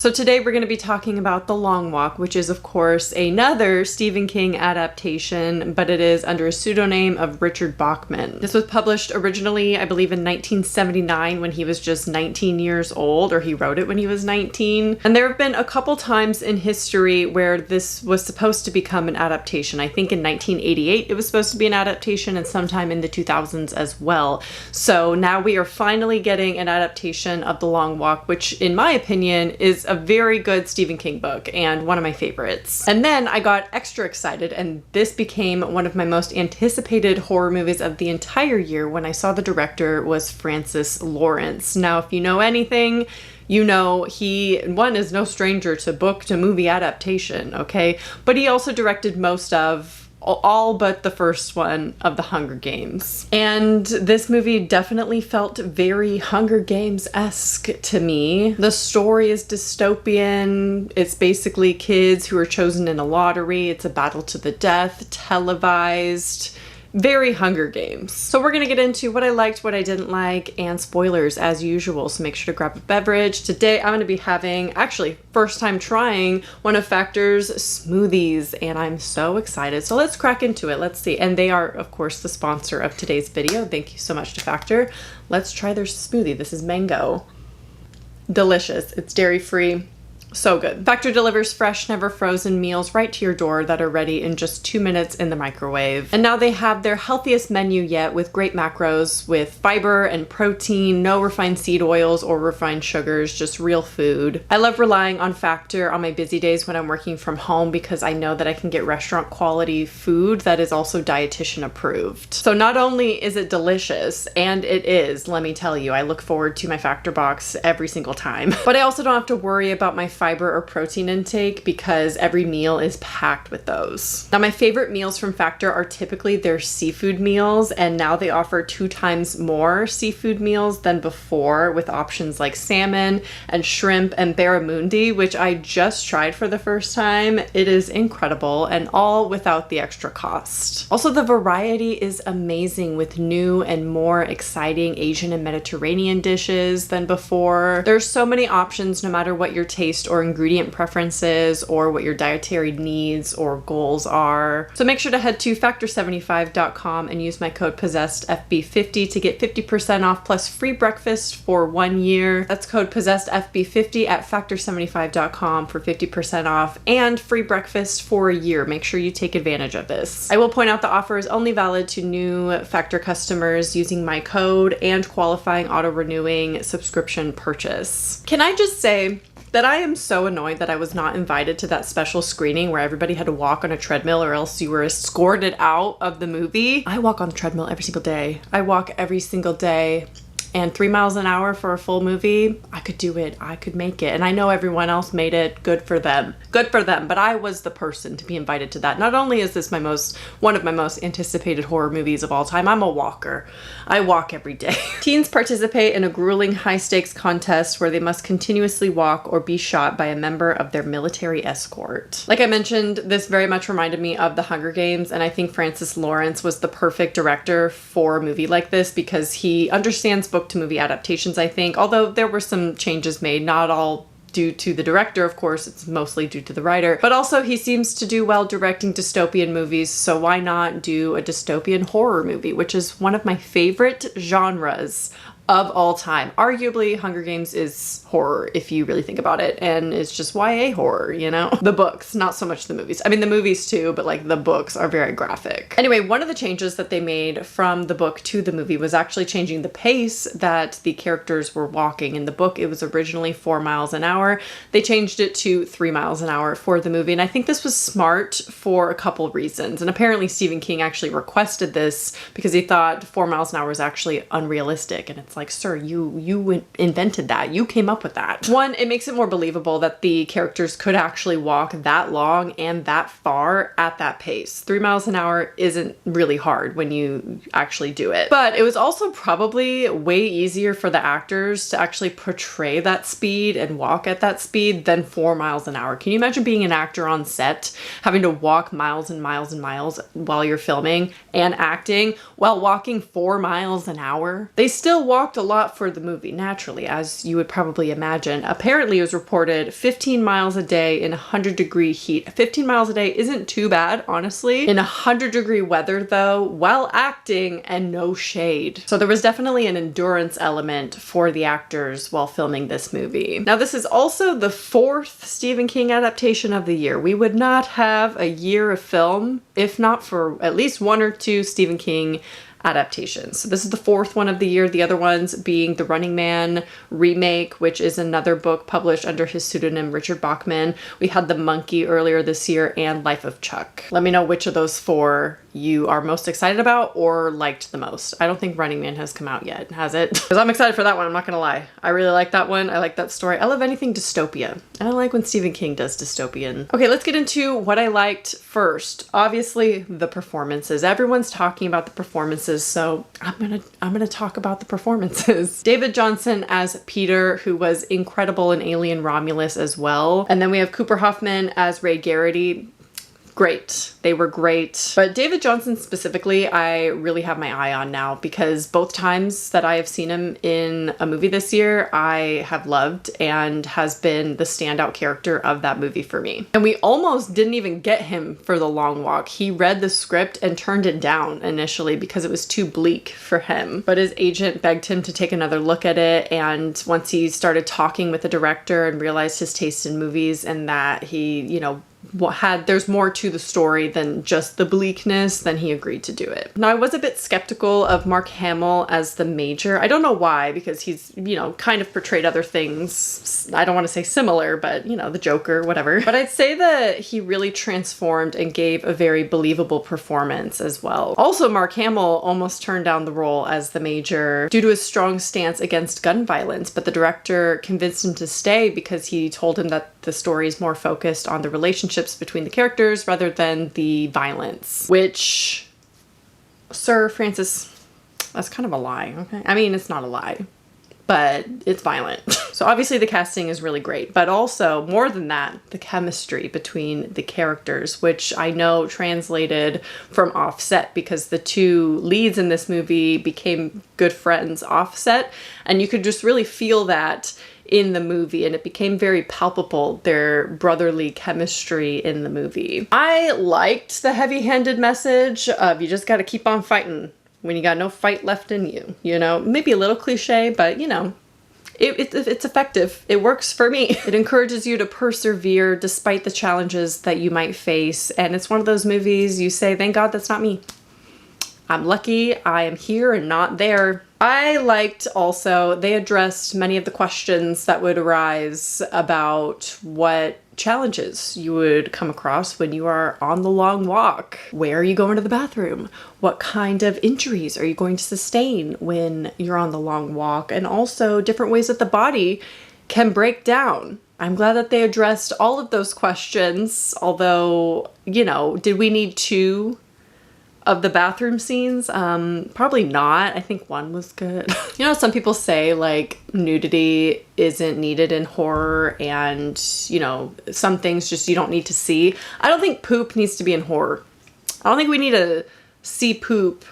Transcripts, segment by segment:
So today we're going to be talking about The Long Walk, which is of course another Stephen King adaptation, but it is under a pseudonym of Richard Bachman. This was published originally, I believe, in 1979 when he was just 19 years old, or he wrote it when he was 19. And there have been a couple times in history where this was supposed to become an adaptation. I think in 1988 it was supposed to be an adaptation, and sometime in the 2000s as well. So now we are finally getting an adaptation of The Long Walk, which in my opinion is a very good Stephen King book and one of my favorites. And then I got extra excited, and this became one of my most anticipated horror movies of the entire year when I saw the director was Francis Lawrence. Now, if you know anything, you know he, one, is no stranger to book to movie adaptation, okay? But he also directed most of all but the first one of the Hunger Games. And this movie definitely felt very Hunger Games-esque to me. The story is dystopian. It's basically kids who are chosen in a lottery. It's a battle to the death, televised. Very Hunger Games. So we're gonna get into what I liked, what I didn't like, and spoilers as usual, so make sure to grab a beverage. Today I'm gonna be having, actually, first time trying one of Factor's smoothies, and I'm so excited. So let's crack into it, let's see. And they are, of course, the sponsor of today's video. Thank you so much to Factor. Let's try their smoothie. This is mango. Delicious. It's dairy-free. So good. Factor delivers fresh, never frozen meals right to your door that are ready in just 2 minutes in the microwave. And now they have their healthiest menu yet, with great macros with fiber and protein, no refined seed oils or refined sugars, just real food. I love relying on Factor on my busy days when I'm working from home because I know that I can get restaurant quality food that is also dietitian approved. So not only is it delicious, and it is, let me tell you, I look forward to my Factor box every single time, but I also don't have to worry about my fiber or protein intake because every meal is packed with those. Now, my favorite meals from Factor are typically their seafood meals, and now they offer 2 times more seafood meals than before, with options like salmon and shrimp and barramundi, which I just tried for the first time. It is incredible, and all without the extra cost. Also, the variety is amazing with new and more exciting Asian and Mediterranean dishes than before. There's so many options no matter what your taste or ingredient preferences or what your dietary needs or goals are. So make sure to head to factor75.com and use my code POSSESSEDFB50 to get 50% off plus free breakfast for 1 year. That's code POSSESSEDFB50 at factor75.com for 50% off and free breakfast for a year. Make sure you take advantage of this. I will point out the offer is only valid to new Factor customers using my code and qualifying auto-renewing subscription purchase. Can I just say that I am so annoyed that I was not invited to that special screening where everybody had to walk on a treadmill or else you were escorted out of the movie. I walk on the treadmill every single day. I walk every single day. And 3 miles an hour for a full movie, I could do it. I could make it. And I know everyone else made it. Good for them. Good for them. But I was the person to be invited to that. Not only is this one of my most anticipated horror movies of all time, I'm a walker. I walk every day. Teens participate in a grueling high-stakes contest where they must continuously walk or be shot by a member of their military escort. Like I mentioned, this very much reminded me of The Hunger Games, and I think Francis Lawrence was the perfect director for a movie like this because he understands book to movie adaptations, I think, although there were some changes made, not all due to the director, of course, it's mostly due to the writer, but also he seems to do well directing dystopian movies, so why not do a dystopian horror movie, which is one of my favorite genres of all time. Arguably, Hunger Games is horror if you really think about it, and it's just YA horror, you know? The books, not so much the movies. I mean, the movies too, but like the books are very graphic. Anyway, one of the changes that they made from the book to the movie was actually changing the pace that the characters were walking. In the book, it was originally 4 miles an hour. They changed it to 3 miles an hour for the movie, and I think this was smart for a couple reasons. And apparently Stephen King actually requested this because he thought 4 miles an hour was actually unrealistic, and it's like, sir, you invented that. You came up with that. One, it makes it more believable that the characters could actually walk that long and that far at that pace. 3 miles an hour isn't really hard when you actually do it. But it was also probably way easier for the actors to actually portray that speed and walk at that speed than 4 miles an hour. Can you imagine being an actor on set, having to walk miles and miles and miles while you're filming and acting while walking 4 miles an hour? They still walk walked a lot for the movie, naturally, as you would probably imagine. Apparently, it was reported 15 miles a day in 100-degree heat. 15 miles a day isn't too bad, honestly. In 100-degree weather, though, while acting and no shade. So there was definitely an endurance element for the actors while filming this movie. Now, this is also the 4th Stephen King adaptation of the year. We would not have a year of film if not for at least 1 or 2 Stephen King adaptations. So this is the 4th one of the year, the other ones being the Running Man remake, which is another book published under his pseudonym Richard Bachman. We had The Monkey earlier this year and Life of Chuck. Let me know which of those 4 you are most excited about or liked the most. I don't think Running Man has come out yet, has it? Because I'm excited for that one, I'm not gonna lie. I really like that one. I like that story. I love anything dystopia. And I like when Stephen King does dystopian. Okay, let's get into what I liked first. Obviously, the performances. Everyone's talking about the performances, so I'm gonna talk about the performances. David Johnson as Peter, who was incredible in Alien Romulus as well. And then we have Cooper Hoffman as Ray Garrity. Great. They were great. But David Johnson specifically, I really have my eye on now because both times that I have seen him in a movie this year, I have loved and has been the standout character of that movie for me. And we almost didn't even get him for The Long Walk. He read the script and turned it down initially because it was too bleak for him. But his agent begged him to take another look at it. And once he started talking with the director and realized his taste in movies and that he, you know, there's more to the story than just the bleakness, then he agreed to do it. Now, I was a bit skeptical of Mark Hamill as the Major. I don't know why, because he's, you know, kind of portrayed other things. I don't want to say similar, but, you know, the Joker, whatever. But I'd say that he really transformed and gave a very believable performance as well. Also, Mark Hamill almost turned down the role as the Major due to his strong stance against gun violence, but the director convinced him to stay because he told him that the story is more focused on the relationships between the characters rather than the violence, which, Sir Francis, that's kind of a lie, okay? I mean, it's not a lie, but it's violent. So obviously the casting is really great, but also more than that, the chemistry between the characters, which I know translated from Offset because the 2 leads in this movie became good friends offset, and you could just really feel that in the movie, and it became very palpable, their brotherly chemistry in the movie. I liked the heavy-handed message of you just gotta keep on fighting when you got no fight left in you, you know? Maybe a little cliche, but you know, it's effective. It works for me. It encourages you to persevere despite the challenges that you might face, and it's one of those movies you say, thank God that's not me. I'm lucky I am here and not there. I liked also, they addressed many of the questions that would arise about what challenges you would come across when you are on the long walk. Where are you going to the bathroom? What kind of injuries are you going to sustain when you're on the long walk? And also different ways that the body can break down. I'm glad that they addressed all of those questions, although, you know, did we need 2 of the bathroom scenes? Probably not. I think 1 was good. You know, some people say like nudity isn't needed in horror and, you know, some things just you don't need to see. I don't think poop needs to be in horror. I don't think we need to see poop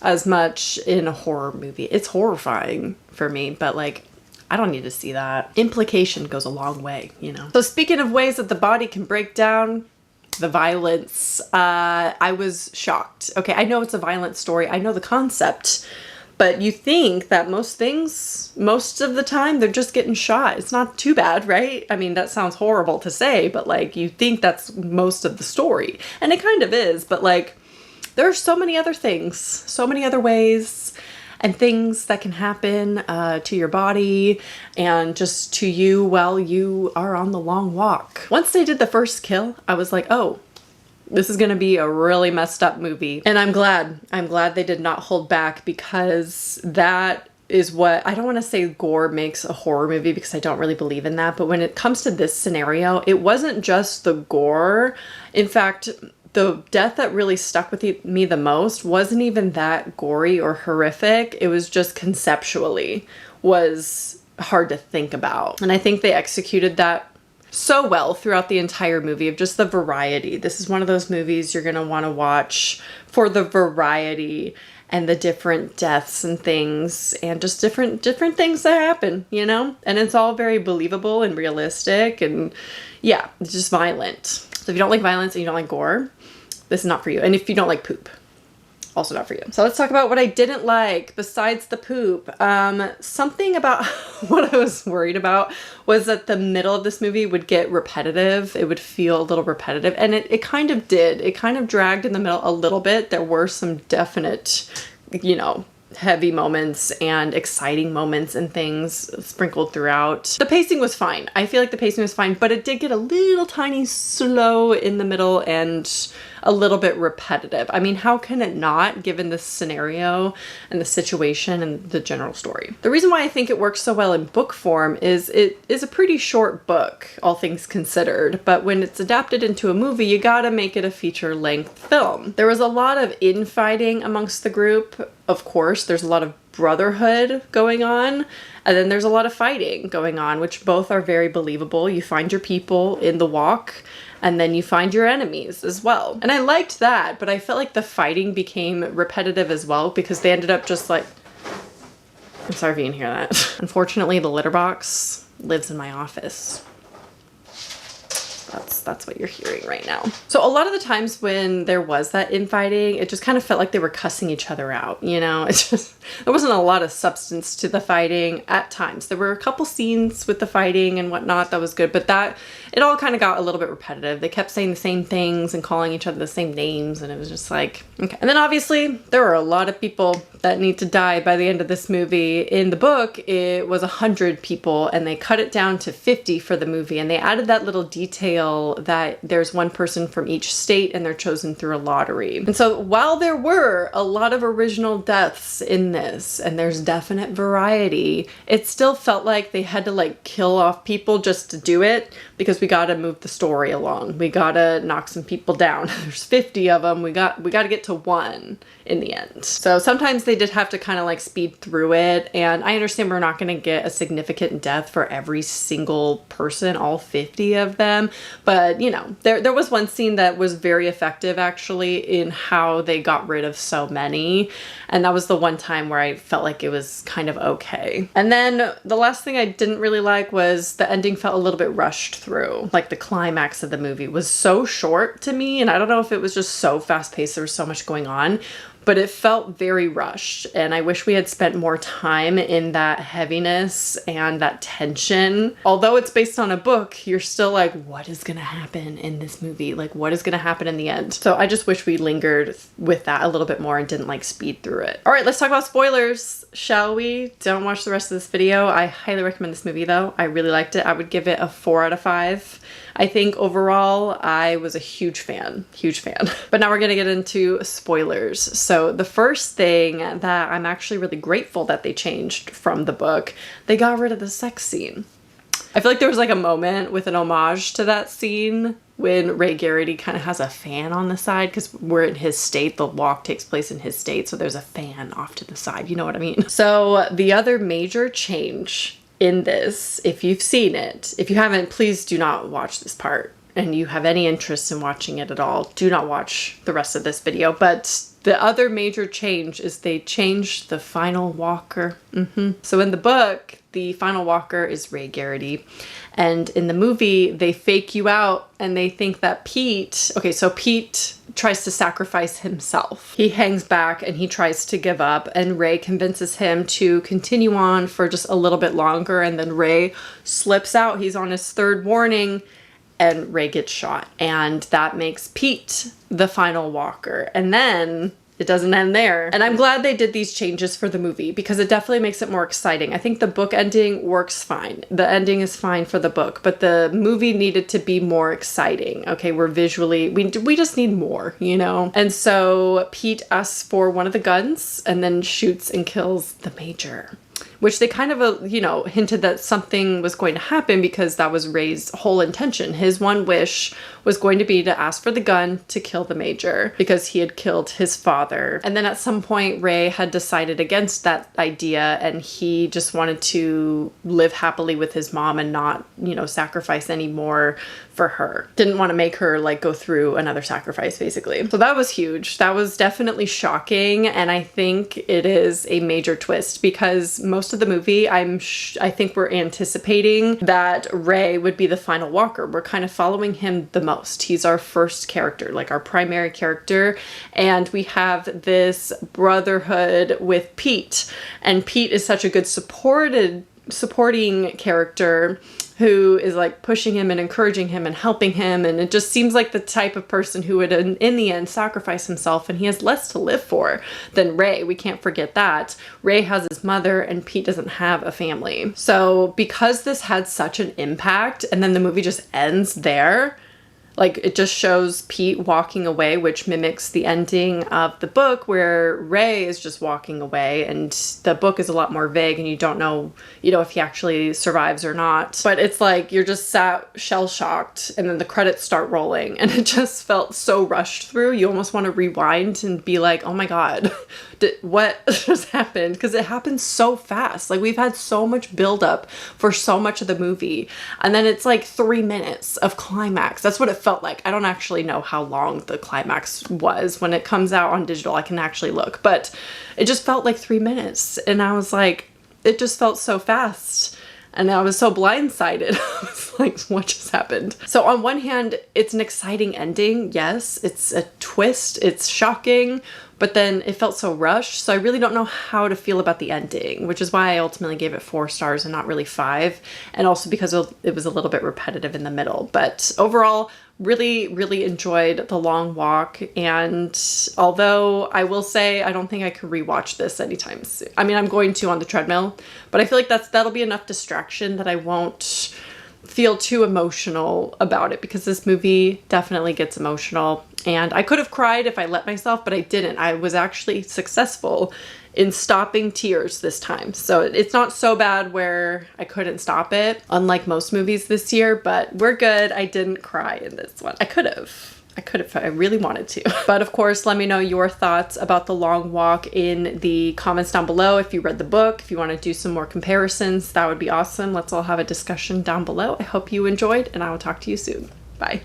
as much in a horror movie. It's horrifying for me, but like, I don't need to see that. Implication goes a long way, you know? So speaking of ways that the body can break down, the violence, I was shocked. Okay, I know it's a violent story. I know the concept, but you think that most things, most of the time, they're just getting shot. It's not too bad, right? I mean, that sounds horrible to say, but like, you think that's most of the story. And it kind of is, but like, there are so many other things, so many other ways and things that can happen to your body and just to you while you are on the long walk. Once they did the first kill, I was like, oh, this is gonna be a really messed up movie. And I'm glad they did not hold back, because that is what, I don't want to say gore makes a horror movie because I don't really believe in that, but when it comes to this scenario, it wasn't just the gore. In fact, the death that really stuck with me the most wasn't even that gory or horrific. It was just conceptually was hard to think about. And I think they executed that so well throughout the entire movie of just the variety. This is one of those movies you're gonna want to watch for the variety and the different deaths and things and just different things that happen, you know? And it's all very believable and realistic, and yeah, it's just violent. So if you don't like violence and you don't like gore, this is not for you. And if you don't like poop, also not for you. So let's talk about what I didn't like besides the poop. Something about what I was worried about was that the middle of this movie would get repetitive. It would feel a little repetitive, and it kind of did. It kind of dragged in the middle a little bit. There were some definite, you know, heavy moments and exciting moments and things sprinkled throughout. The pacing was fine. I feel like the pacing was fine, but it did get a little tiny slow in the middle and a little bit repetitive. I mean, how can it not, given the scenario and the situation and the general story? The reason why I think it works so well in book form is it is a pretty short book, all things considered, but when it's adapted into a movie, you gotta make it a feature-length film. There was a lot of infighting amongst the group. Of course, there's a lot of brotherhood going on, and then there's a lot of fighting going on, which both are very believable. You find your people in the walk, and then you find your enemies as well. And I liked that, but I felt like the fighting became repetitive as well, because they ended up just like... I'm sorry if you can hear that. Unfortunately, the litter box lives in my office. That's what you're hearing right now. So a lot of the times when there was that infighting, it just kind of felt like they were cussing each other out, you know? It just, there wasn't a lot of substance to the fighting at times. There were a couple scenes with the fighting and whatnot that was good, but that, it all kind of got a little bit repetitive. They kept saying the same things and calling each other the same names, and it was just like, okay. And then obviously there are a lot of people that need to die by the end of this movie. In the book, it was 100 people, and they cut it down to 50 for the movie, and they added that little detail that there's one person from each state and they're chosen through a lottery. And so while there were a lot of original deaths in this, and there's definite variety, it still felt like they had to like kill off people just to do it, because we gotta move the story along. We gotta knock some people down. There's 50 of them. We gotta get to one in the end. So sometimes they did have to kind of like speed through it, and I understand we're not gonna get a significant death for every single person, all 50 of them, but you know, there was one scene that was very effective actually in how they got rid of so many, and that was the one time where I felt like it was kind of okay. And then the last thing I didn't really like was the ending felt a little bit rushed through. Like the climax of the movie was so short to me, and I don't know if it was just so fast-paced, there was so much going on, but it felt very rushed, and I wish we had spent more time in that heaviness and that tension. Although it's based on a book, you're still like, what is gonna happen in this movie? Like, what is gonna happen in the end? So I just wish we lingered with that a little bit more and didn't like speed through it. All right, let's talk about spoilers, shall we? Don't watch the rest of this video. I highly recommend this movie though. I really liked it. I would give it a 4 out of 5. I think overall, I was a huge fan, huge fan. But now we're gonna get into spoilers. So the first thing that I'm actually really grateful that they changed from the book, they got rid of the sex scene. I feel like there was like a moment with an homage to that scene when Ray Garrity kind of has a fan on the side, because we're in his state, the walk takes place in his state, so there's a fan off to the side, you know what I mean? So the other major change in this, if you've seen it, if you haven't, please do not watch this part, and you have any interest in watching it at all, do not watch the rest of this video. But the other major change is they changed the final walker. So in the book, the final walker is Ray Garrity, and in the movie, they fake you out and they think that Pete, okay, so Pete tries to sacrifice himself. He hangs back and he tries to give up, and Ray convinces him to continue on for just a little bit longer, and then Ray slips out. He's on his third warning, and Ray gets shot, and that makes Pete the final walker. And then it doesn't end there. And I'm glad they did these changes for the movie, because it definitely makes it more exciting. I think the book ending works fine. The ending is fine for the book, but the movie needed to be more exciting. Okay, we're visually, we just need more, you know? And so Pete asks for one of the guns and then shoots and kills the major, which they kind of, you know, hinted that something was going to happen because that was Ray's whole intention. His one wish was going to be to ask for the gun to kill the Major because he had killed his father. And then at some point, Ray had decided against that idea and he just wanted to live happily with his mom and not, you know, sacrifice any more for her. Didn't want to make her like go through another sacrifice, basically. So that was huge. That was definitely shocking, and I think it is a major twist because most of the movie I think we're anticipating that Ray would be the final walker. We're kind of following him the most. He's our first character, like our primary character, and we have this brotherhood with Pete, and Pete is such a good supporting character who is like pushing him and encouraging him and helping him, and it just seems like the type of person who would in the end sacrifice himself, and he has less to live for than Ray. We can't forget that. Ray has his mother and Pete doesn't have a family. So because this had such an impact and then the movie just ends there, like it just shows Pete walking away, which mimics the ending of the book where Ray is just walking away, and the book is a lot more vague and you don't know, you know, if he actually survives or not. But it's like you're just sat shell-shocked and then the credits start rolling and it just felt so rushed through. You almost want to rewind and be like, oh my God, what just happened? Because it happened so fast. Like we've had so much buildup for so much of the movie, and then it's like 3 minutes of climax. That's what it felt like. I don't actually know how long the climax was. When it comes out on digital, I can actually look, but it just felt like 3 minutes, and I was like, it just felt so fast. And I was so blindsided. I was like, what just happened? So on one hand, it's an exciting ending. Yes, it's a twist. It's shocking, but then it felt so rushed. So I really don't know how to feel about the ending, which is why I ultimately gave it 4 stars and not really 5. And also because it was a little bit repetitive in the middle. But overall, really, really enjoyed The Long Walk. And although I will say, I don't think I could rewatch this anytime soon. I mean, I'm going to on the treadmill, but I feel like that'll be enough distraction that I won't feel too emotional about it, because this movie definitely gets emotional. And I could have cried if I let myself, but I didn't. I was actually successful in stopping tears this time. So it's not so bad where I couldn't stop it, unlike most movies this year, but we're good. I didn't cry in this one. I could have if I really wanted to. But of course, let me know your thoughts about The Long Walk in the comments down below. If you read the book, if you want to do some more comparisons, that would be awesome. Let's all have a discussion down below. I hope you enjoyed, and I will talk to you soon. Bye.